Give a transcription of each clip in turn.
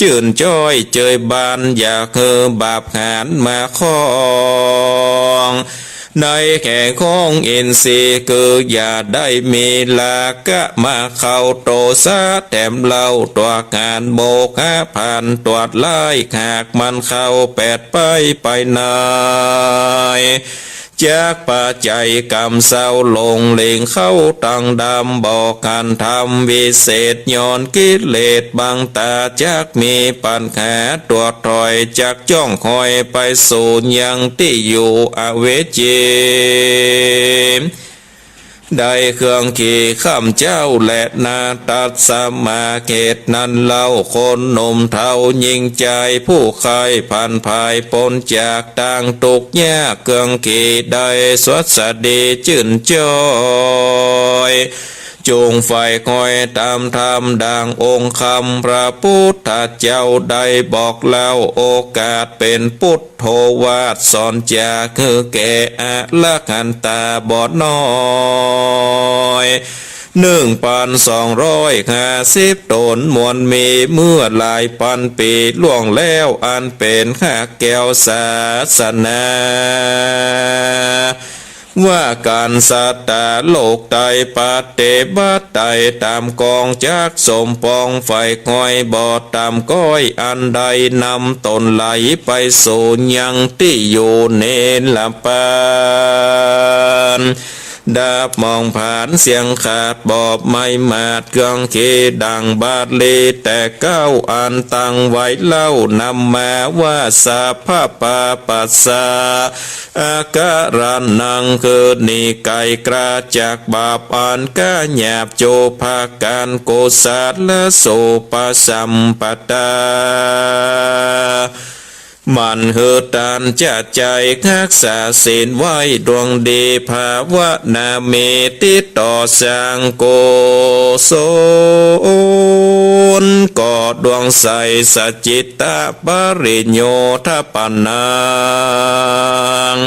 จื่นจ้อยเจยบานอยากเคือบาปหานมาคองในแข่งของอินทรีย์คืออย่าได้มีลากะมาเข้าโตซาแต้มเล่าตัวงานโมกหาผ่านตัวไล่หากมันเข้าแปดไปนายจากปัจจัยกรรมเศร้าลงเล่งเข้าตังดำบอกการทำวิเศษย้อนกิเลสบางตาจากมีปัญหาตัวถอยจากจ้องคอยไปสู่ยังที่อยู่อเวจีได้เครื่องขี่ข้ามเจ้าและนาตัดสมาเกตนั้นเล่าคนหนุ่มเทายิงใจผู้ใครผ่านภายปนจากต่างตุกยากเครื่องขี่ได้สวัสดีจื่นจ้อยจูงไฟคอยตามธรรมดังองค์คำพระพุทธเจ้าได้บอกเล่าโอกาสเป็นพุทโธวาทสอนจากคือแก่อะละกันตาบอดน้อย1,250 ตนมวลมีเมื่อหลายพันปีล่วงแล้วอันเป็นข้าแก้วศาสนาว่าการสัตตาโลกไตปฏิบัติไตตามกองจากสมปองไฟคอยบอดตามก้อยอันใดนำตนไหลไปสู่ยังที่อยู่เนรปานดาบมองผ่านเสียงขาดบอบไม่มาดเครื่องขีดังบาดลีแต่เก้าอันตั้งไว้เล่านำมาว่าสาภาปาปัสสะอาการนังคือนิไกกราจากบาปอันกะหยาบโจภาการโกสัตและโสปสัมปตามันคือตานจะใจทักษาศีลไว้ดวงดีภาวนาเมติต่อสร้างโกศลก่อดวงใสสจิตตะปริญโยทปันนัง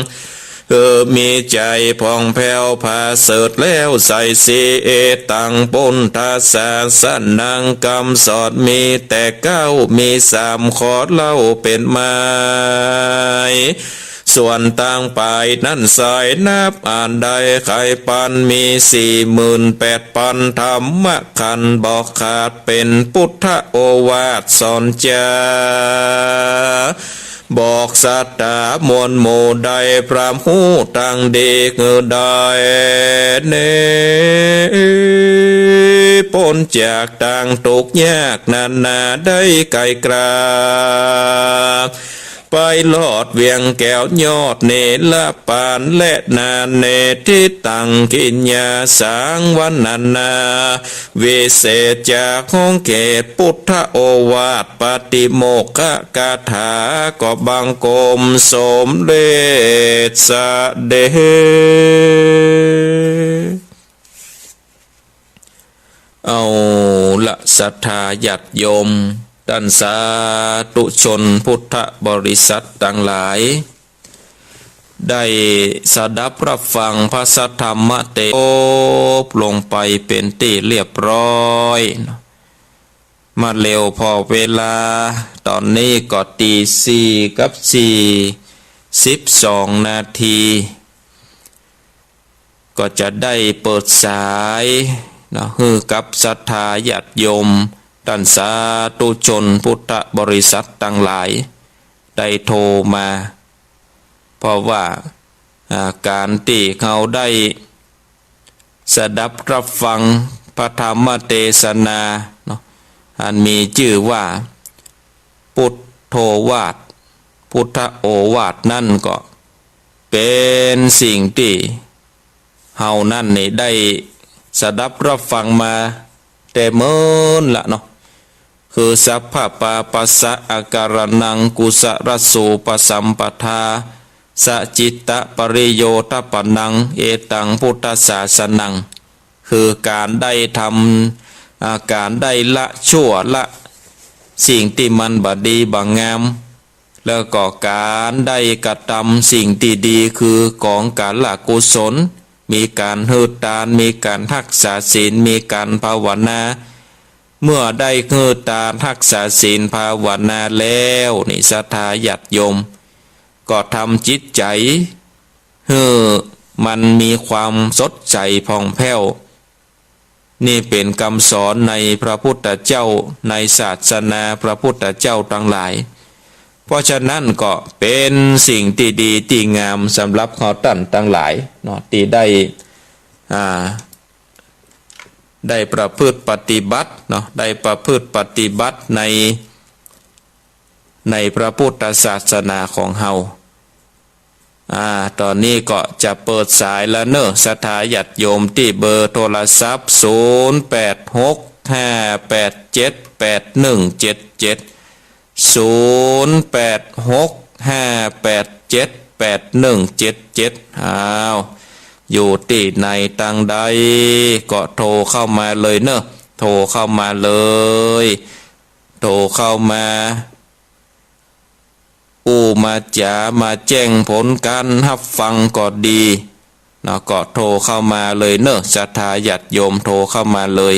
มีใจผ่องแผ้วผาเสดแล้วใส่สีเอตังปุณทาสาสนังกำสอดมีแต่เก้ามี3 ขอดเล่าเป็นไม้ส่วนต่างไปนั่นสายนับอ่านได้ไขปันมี48,000 ธรรมขันธ์บอกขาดเป็นพุทธโอวาทสอนจาบอกสัตตามวลโมได้พรามหูตังเด็กได้เนปนจากต่างตกยากนานาได้ไกลกราไปลอดเวียงแก้วยอดเนละปานและนาเนทิตังกิญญาสังวันนานาวิเศษจากของเขตพุทธโอวาทปฏิโมกขกาถาก็บังกรมสมเด็จสเดเอาละศรัทธาญาติโยมท่านสาธุชนพุทธบริษัทต่างหลายได้สดับรับฟังพระสัทธรรมเตโอลงไปเป็นที่เรียบร้อยมาเร็วพอเวลาตอนนี้ก็ตี4:42 นาทีก็จะได้เปิดสายฮือกับศรัทธาญาติโยมท่านสาธุชนพุทธบริษัทต่างหลายได้โทรมาเพราะว่าการที่เขาได้สดับรับฟังพระธรรมเทศนาอันมีชื่อว่าพุทโธวาทพุทธโอวาทนั่นก็เป็นสิ่งที่เฮานั่นนี่ได้สดับรับฟังมาแต่เมินละเนาะคือสัพพะปาปัสสะอาการนังกุสรสูปสัมปทาสจิตตะปริโยทปนังเอตังพุทธศาสนังคือการได้ทำการได้ละชั่วละสิ่งที่มันบดีบางงามแล้วก็การได้กระทำสิ่งที่ดีคือของการละกุศลมีการหืดตานมีการรักษาศีลมีการภาวนา เมื่อได้คือตารักษาศีลภาวนาแล้วนี่ศรัทธาญาติโยมก็ทำจิตใจให้มันมีความสดใสผ่องแผ้วนี่เป็นคำสอนในพระพุทธเจ้าในศาสนาพระพุทธเจ้าทั้งหลายเพราะฉะนั้นก็เป็นสิ่งที่ดีที่งามสำหรับเขาท่านทั้งหลายเนาะที่ได้ประพฤติปฏิบัติเนาะได้ประพฤติปฏิบัติในพระพุทธศาสนาของเฮาตอนนี้ก็จะเปิดสายแล้วเนอะศรัทธาญาติโยมที่เบอร์โทรศัพท์0865878177อยู่ที่ในตังใดก็โทรเข้ามาเลยเนอะโทรเข้ามาเลยโทรเข้ามามาจ๋ามาแจ้งผลการรับฟังก็ดีนะก็โทรเข้ามาเลยเนอะศรัทธาญาติโยมโทรเข้ามาเลย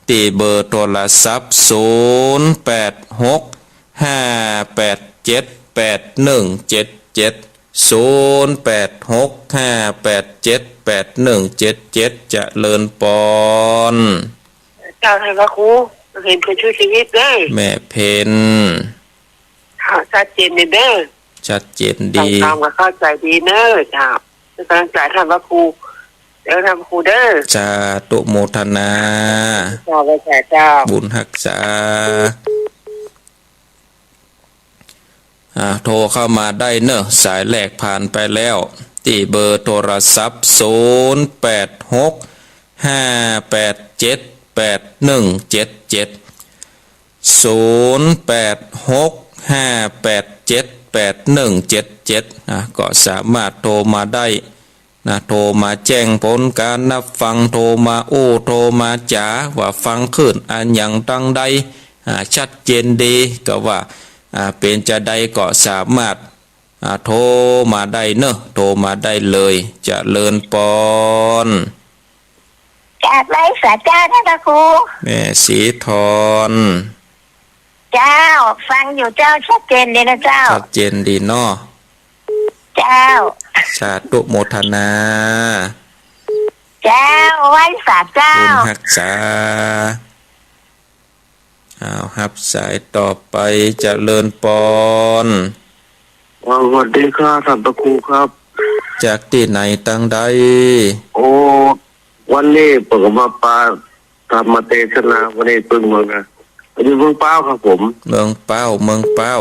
ที่เบอร์โทรศัพท์0865878177จะเลินปอนเจ้าท่านพระครูเห็นเป็นชื่อชีวิตเด้อแม่เพนชัดเจนเด้อชัดเจนดีตามกับเข้าใจดีเนอะจ้าเป็นกำลังใจท่านพระครูเดี๋ยวท่านพระครูเด้อจ้าตุโมทนาเจ้าบุญรักษาโทรเข้ามาได้เนอะสายแรกผ่านไปแล้วที่เบอร์โทรศัพท์0865878177ก็สามารถโทรมาได้โทรมาแจ้งผลการนับฟังโทรมาโทรมาจ๋าว่าฟังขึ้นอันอย่างตั้งใดชัดเจนดีก็ว่าเป็นจะใดก็สามารถโทรมาได้เนอะโทรมาได้เลยจะเลินปอนจากไรสาเจ้าท่านพระครูแม่สีทรเจ้าฟังอยู่เจ้าชัดเจนเลยนะเจ้าชัดเจนดีเนาะเจ้าสาธุโมทนาเจ้าไว้สาเจ้าบุญรักษาฮับสายต่อไปจะเลินปอนสวัสดีครับท่านพระครูครับจากที่ไหนตั้งใดวันนี้เปิดมาปาธรรมเทศนาวันนี้เพิ่งมานะอยู่เมืองเป้าครับผมเมืองเป้า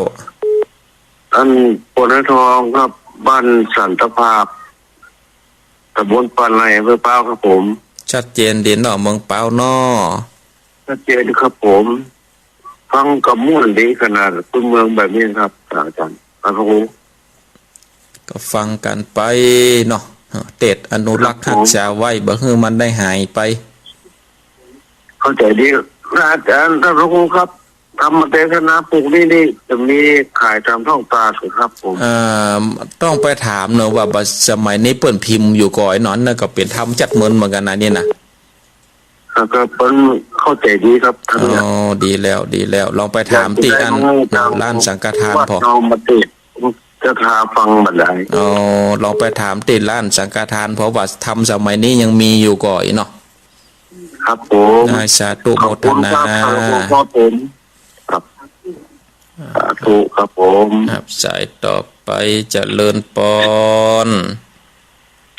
อันปนทองครับบ้านสันตภาพตำบลปานในอำเภอเป้าครับผมชัดเจนดีเนาะเมืองเป้าเนาะชัดเจนครับผมฟังกับม่วนดีขนาดเป็นเมืองแบบนี้ครับอาจารย์ครับผมก็ฟังกันไปเนาะเตดอนุรักษ์รักษาไว้บ่ให้มันได้หายไปเข้าใจดีอาจารย์ท่านพระครูครับทำมาเทศนาปลูกนี่จะมีขายตามท้องตลาดครับผมต้องไปถามเนอะว่าสมัยนี้เปิ่นพิมพ์อยู่ก่อนนั้นน่ะก็เป็นทำจัดเหมือนกันนะเนี่ยนะก็เป็นเข้าใจดีครับดีแล้วลองไปถามตีกันร้านสังฆทานพอเรามาติดจะทาฟังบันไดลองไปถามตีร้านสังฆทานเพราะว่าทำสมัยนี้ยังมีอยู่ก่อนเนาะครับผมสาธุโมทนาครับผมครับสาธุครับผมครับสายต่อไปจะเลินปอน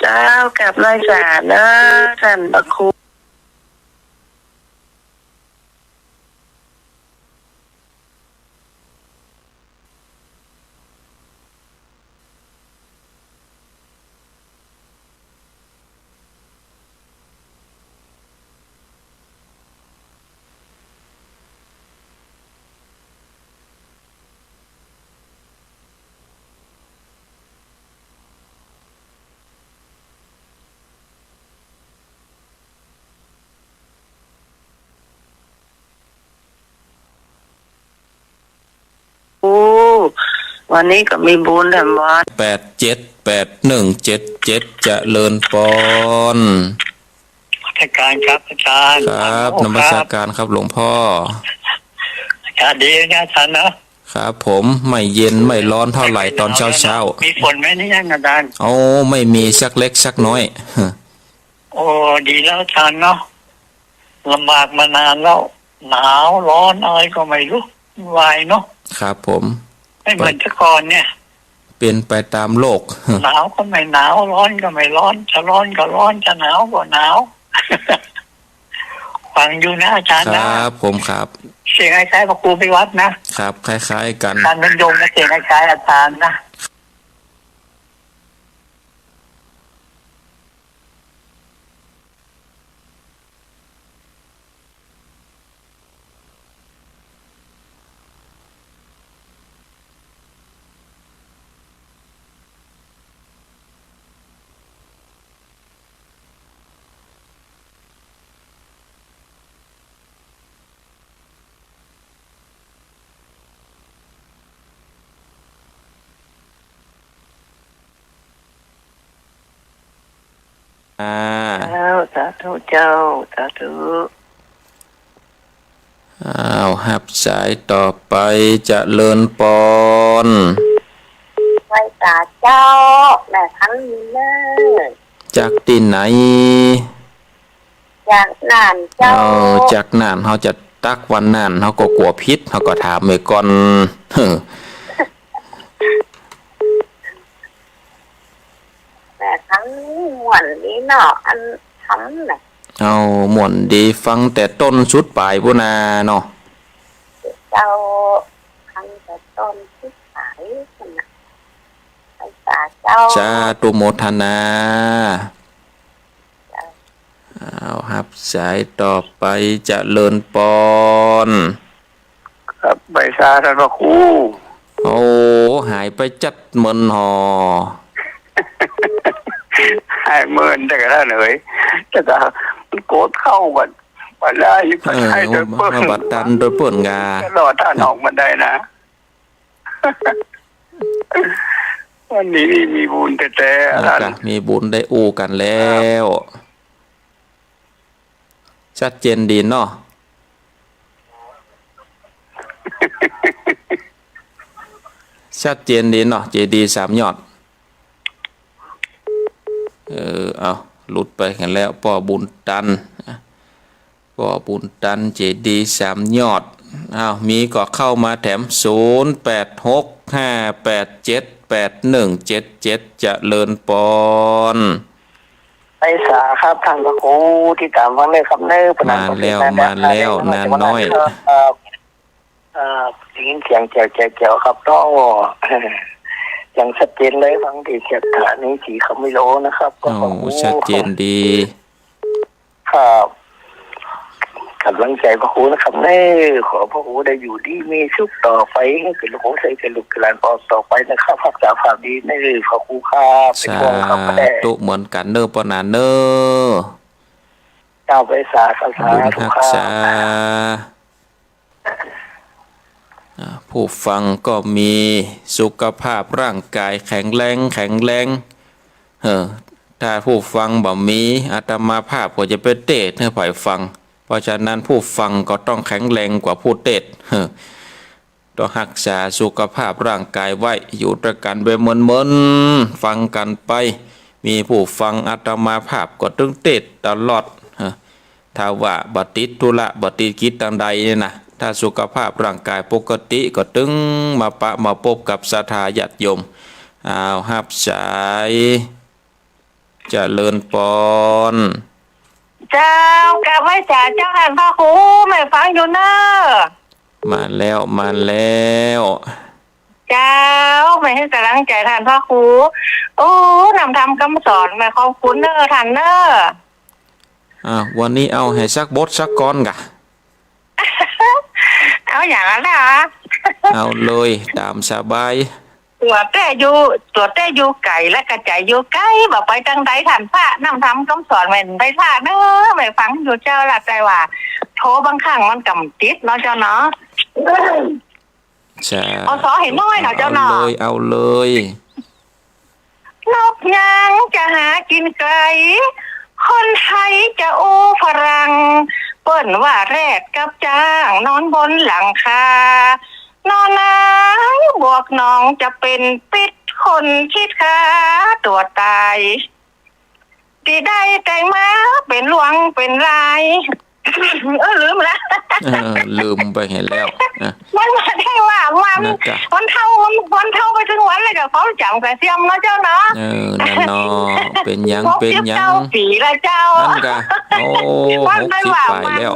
เจ้ากับรายสารนะท่านพระครูวันนี้ก็มีบุญแถมวัด878177จะเลินปอนเท การครับอาจารย์ ครับนมัสการครับหลวงพ่อ อากาศดีนะอาจารย์นะครับ ผมไม่เย็นไม่ร้อนเท่าไหร่ตอนเช้า มีฝนไหมนี่ยังอาจารย์ ๆโอ้ไม่มีสักเล็กสักน้อย โอ้ดีแล้วอาจารย์เนาะลำบากมานานแล้วหนาวร้อนอะไรก็ไม่รู้วายเนาะ ครับผม ไม่เหมือนแต่ก่อนเนี่ย เป็นไปตามโลก หนาวก็ไม่หนาวร้อนก็ไม่ร้อนจะร้อนก็ร้อนจะหนาวก็หนาว ฟังอยู่นะอาจารย์ ค นะ รับผมครับ เสียงคล้ายๆพระครูไปวัดนะครับ คล้ายๆกัน การบรรยงนะเสียงคล้ายๆอาจารย์นะ เจ้าสาธุเจ้าสาธุ อ้าวหับสายต่อไปจะเลินปอน ไหว้ตาเจ้าแม่ทั้งนี้เนอ จากที่ไหน จากนานเจ้า จากน่านเขาจะตักวันน่านเขาก็กลัวพิษเขาก็ถามไว้ก่อน แม่ทั้งหมวนนี้เนาะอันทำน่ะ เอาหม่วนดีฟังแต่ต้นชุดปลายพุนาเนาะ เจ้าทั้งแต่ต้นที่ขายน่ะไหว้ตาเจ้า จาตุโมทนาเอาหับสายต่อไปจะเลินปอน ครับใบชาท่านพระครู โอ้หายไปจัดเมินหอ ให้เมินแต่ก็ได้เลยแต่ก็มันโกรธเข้ากันมาได้ยิ่งไปให้โดยเปิ้ล มาบัดตันโดยเปิ่นงา ตลอดท่านออกมาได้นะ วันนี้นี่มีบุญแต่ แล้ว ท่าน ก็มีบุญได้อู้กันแล้ว ชัดเจนดีเนาะ ชัดเจนดีเนาะเจดีสามยอด เอาหลุดไปกันแล้วป่อบุญตันป่อบุญตันเจดีสามยอดอ้าวมีก็เข้ามาแถม0865878177จะเลินปอน ไปสาครับท่านพระครูที่ตามฟังเลยครับเนื้อ มาแล้วนานน้อย ได้ยินเสียงแจ๋วๆครับต้องอย่างชัดเจนเลยฟังที่เสียงฐานนี้สีเขาไม่รู้นะครับก็ โอ้ชัดเจนดี ครับกำลังใจพระครูนะครับเน้อขอพระครูได้อยู่ดีมีสุขต่อไปให้เป็นลูกของใส่เป็นลูกหลานต่อไปนะครับรักษาความดีในพระครูครับเป็น สา ห่วงครับแม่ ธุเหมือนกันเนอปนาเนอ เจ้าไปสาสา บุญ ธุ รัก ครั ษา บ ผู้ฟังก็มีสุขภาพร่างกายแข็งแรงถ้าผู้ฟังบ่มีอาตมาภาพก็จะไปเทศน์ให้ฝ่ายฟัง เพราะฉะนั้นผู้ฟังก็ต้องแข็งแรงกว่าผู้เทศน์ต้องรักษาสุขภาพร่างกายไว้อยู่ด้วยกันไปเหมือนฟังกันไป มีผู้ฟังอาตมาภาพก็ต้องเทศน์ตลอดถ้าว่าบัติดธุระบัติดกิจต่างใดเนี่ยนะถ้าสุขภาพร่างกายปกติก็ตึงมาพบกับศรัทธาญาติโยมหับสายเจริญปอน เจ้ากลับไหว้ตาเจ้าท่านพระครูแม่ฟังอยู่เนอ มาแล้ว เจ้าไม่ให้กำลังใจท่านพระครูโอ้นำทำคำสอนแม่ขอบคุณเนอท่านเนอ วันนี้เอาให้สักบทสักก้อนกะ เอาอย่างนั้นนะ เอาเลยตามสบาย ตัวแต่อยู่ไก่และกระจายอยู่ไกลบอกไปจังใดท่านพระนำทำคำสอนแม่นไปท่าเนอไม่ฟังอยู่เจ้าละใจว่าโทรบางครั้งมันกำติดเนาะเจ้าเนาะ ใช่ เอาสอเห็นน้อยเนาะเจ้าเนาะ เอาเลย นกยังจะหากินไกล คนไทยจะโอ้ฝรั่งเปิ้นว่าแรดกับจ้างนอนบนหลังคานอนนางบวกน้องจะเป็นปิดคนคิดฆ่าตัวตายตีได้แต่งมาเป็นหลวงเป็นลาย ลืมละ ลืมไปเห็นแล้วนะ มันมาได้ว่าวันเท่าไปถึงวันเลยกับเขาจำกระเทียมเนาะเจ้าเนาะนั่นเนาะเป็นหยังเป็นหยัง เจ้าปีละเจ้า นั่นกะโอ้60 ปลายแล้ว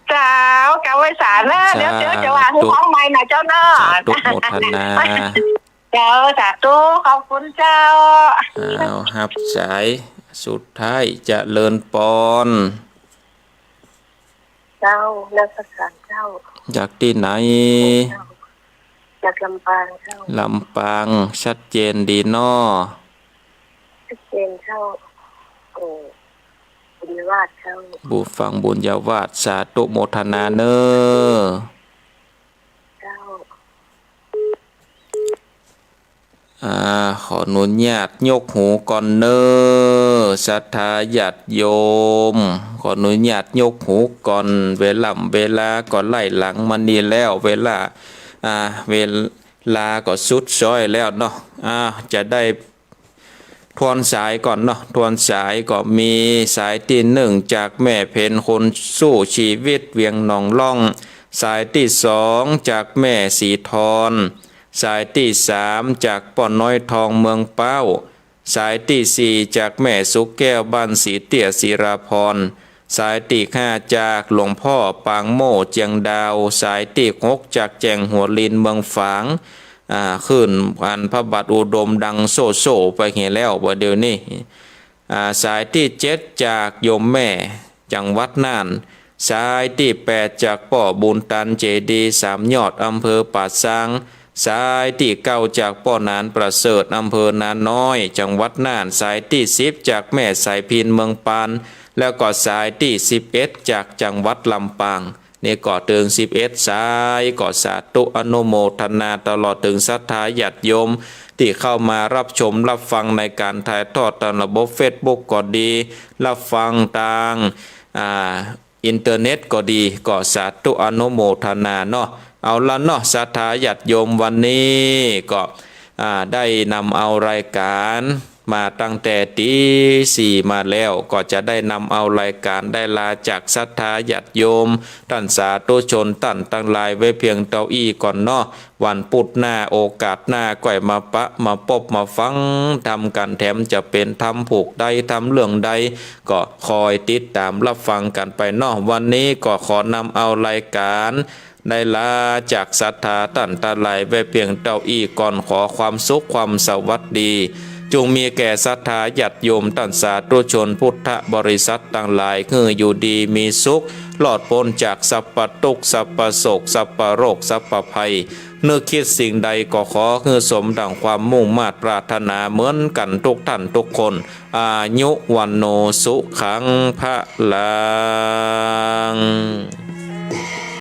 เจ้ากะไว้สารนะเดี๋ยวจะวางของใหม่นะเจ้าเนาะ สาธุโมทนา เจ้าสาธุขอบคุณเจ้า เอาฮับสายสุดท้ายจะเลินปอน เจ้าเลิกสักการเจ้า จากที่ไหน จากลำปางเจ้า ลำปางชัดเจนดีเนาะ ชัดเจนเจ้าบุญวาดเจ้า บุญฟังบุญญาวาสสาธุโมทนาเนอ เจ้า ขออนุญาตยกหูก่อนเนอศรัทธาญาติโยมขออนุญาตยกหูก่อนเวลาก่อนไล่หลังมันนี่แล้วเวลาก็สุดซ้อยแล้วเนาะจะได้ทวนสายก่อนเนาะทวนสายก็มีสายที่1จากแม่เพนคนสู้ชีวิตเวียงหนองล่องสายที่2จากแม่สีทรสายที่3จากป้อน้อยทองเมืองเป้าสายที่4จากแม่สุกแก้วบ้านสีเตี่ยศิราพรสายที่5จากหลวงพ่อปางโม่เจียงดาวสายที่6จากแจงหัวลินเมืองฝางขึ้นอันพระบาทอุดมดังโซไปเห็นแล้วว่าเดี๋ยวนี้สายที่7จากโยมแม่จังหวัดน่านสายที่8จากป่อบุญตันเจดี3 ยอดอำเภอป่าซางสายที่9จากป่อนานประเสริฐอำเภอนานน้อยจังหวัดน่านสายที่10จากแม่สายพินเมืองปานแล้วก็สายที่11จากจังหวัดลำปางนี่ก็ถึง11สายก็สาธุอนุโมทนาตลอดถึงศรัทธาญาติโยมที่เข้ามารับชมรับฟังในการถ่ายทอดทางระบบ Facebook ก็ดีรับฟังทางอินเทอร์เน็ตก็ดีก็สาธุอนุโมทนาเนาะเอาละเนาะศรัทธาญาติโยมวันนี้ก็ได้นำเอารายการมาตั้งแต่ตี4มาแล้วก็จะได้นำเอารายการได้ลาจากศรัทธาญาติโยมท่านสาธุชนท่านตั้งลายไว้เพียงเต้าอี้ก่อนเนาะวันพุธหน้าโอกาสหน้าก่อยมามาพบมาฟังทำกันแถมจะเป็นทำผูกใดทำเรื่องใดก็คอยติดตามรับฟังกันไปเนาะวันนี้ก็ขอนำเอารายการได้ลาจากศรัทธาท่านตั้งลายไว้เพียงเต้าอี้ก่อนขอความสุขความสวัสดีจงมีแก่ศรัทธาญาติโยมท่านสาธุชนพุทธบริษัทต่างหลายคืออยู่ดีมีสุขหลอดพ้นจากสัพพทุกข์สัพพโศกสัพพโรคสัพพภัยนึกคิดสิ่งใดก็ขอคือสมดังความมุ่งมาตรปรารถนาเหมือนกันทุกท่านทุกคนอายุวันโนสุขังพะลัง